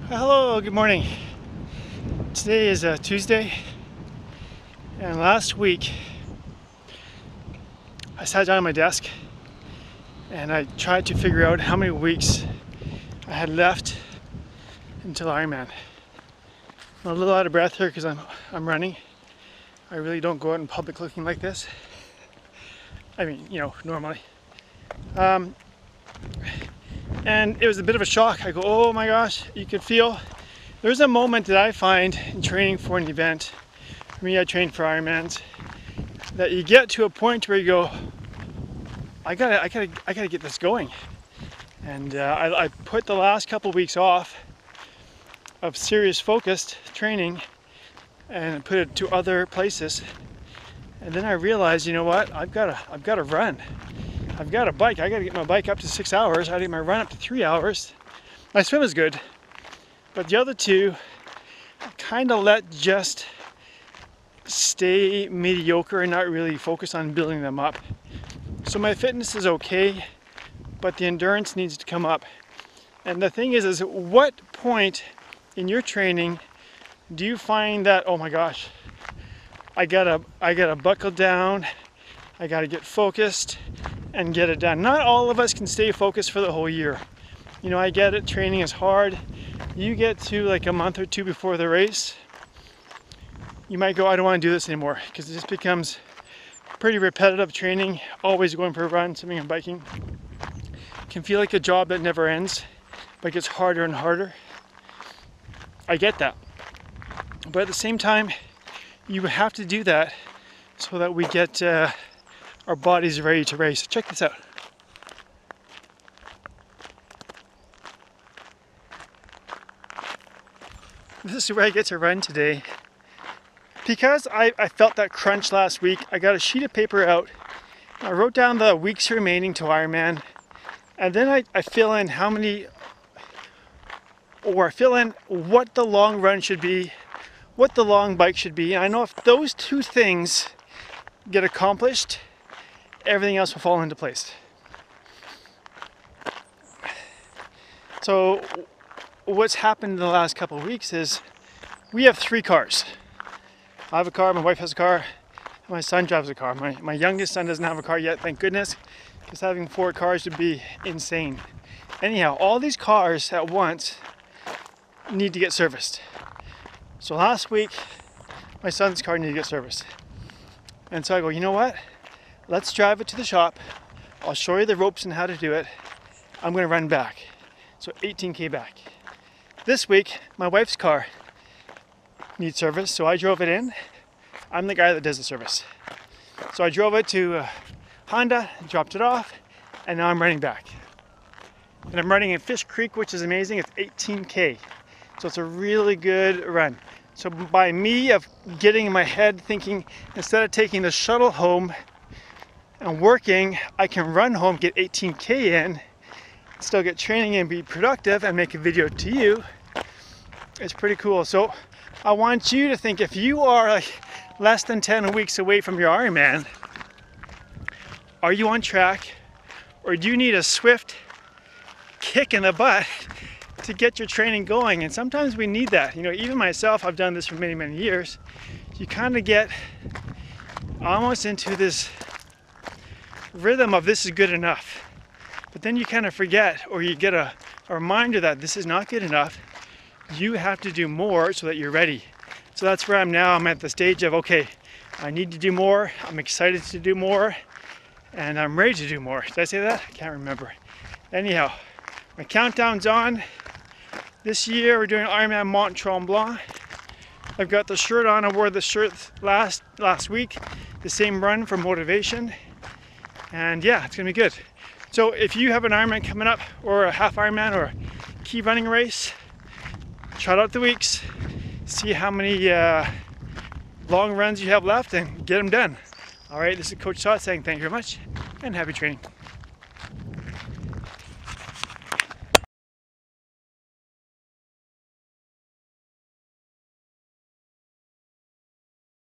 Hello, good morning. Today is Tuesday, and last week I sat down at my desk and I tried to figure out how many weeks I had left until Ironman. I'm a little out of breath here because I'm running. I really don't go out in public looking like this. I mean, normally. And it was a bit of a shock. I go, oh my gosh, you could feel. There's a moment that I find in training for an event. For me, I trained for Ironmans. That you get to a point where you go, I gotta get this going. And I put the last couple weeks off of serious focused training and put it to other places. And then I realized, you know what? I've got to run. I've got a bike. I got to get my bike up to 6 hours. I got to get my run up to 3 hours. My swim is good, but the other two, I kind of let just stay mediocre and not really focus on building them up. So my fitness is okay, but the endurance needs to come up. And the thing is at what point in your training do you find that, oh my gosh, I gotta buckle down, I gotta get focused and get it done. Not all of us can stay focused for the whole year. I get it, training is hard. You get to like a month or two before the race, you might go, I don't want to do this anymore, because it just becomes pretty repetitive training, always going for a run, swimming and biking. It can feel like a job that never ends, but gets harder and harder. I get that. But at the same time, you have to do that so that we get our bodies ready to race. Check this out. This is where I get to run today. Because I felt that crunch last week, I got a sheet of paper out. I wrote down the weeks remaining to Ironman. And then I fill in I fill in what the long run should be, what the long bike should be. And I know if those two things get accomplished, everything else will fall into place. So what's happened in the last couple of weeks is we have 3 cars. I have a car, my wife has a car, and my son drives a car. My youngest son doesn't have a car yet, thank goodness, because having 4 cars would be insane. Anyhow, all these cars at once need to get serviced. So last week, my son's car needed to get serviced. And so I go, you know what? Let's drive it to the shop. I'll show you the ropes and how to do it. I'm going to run back. So 18K back. This week, my wife's car needs service, so I drove it in. I'm the guy that does the service. So I drove it to Honda, dropped it off, and now I'm running back. And I'm running in Fish Creek, which is amazing. It's 18K. So it's a really good run. So by me of getting in my head thinking, instead of taking the shuttle home and working, I can run home, get 18K in, still get training and be productive and make a video to you. It's pretty cool. So I want you to think, if you are like less than 10 weeks away from your Ironman, are you on track, or do you need a swift kick in the butt to get your training going? And sometimes we need that. Even myself, I've done this for many, many years. You kind of get almost into this rhythm of this is good enough. But then you kind of forget, or you get a reminder that this is not good enough. You have to do more so that you're ready. So that's where I'm now. I'm at the stage of, okay, I need to do more. I'm excited to do more. And I'm ready to do more. Did I say that? I can't remember. Anyhow, my countdown's on. This year we're doing Ironman Mont Tremblant. I've got the shirt on. I wore the shirt last week. The same run for motivation. And yeah, it's gonna be good. So if you have an Ironman coming up, or a half Ironman, or a key running race, try out the weeks, see how many long runs you have left, and get them done. All right, this is Coach Todd saying thank you very much, and happy training.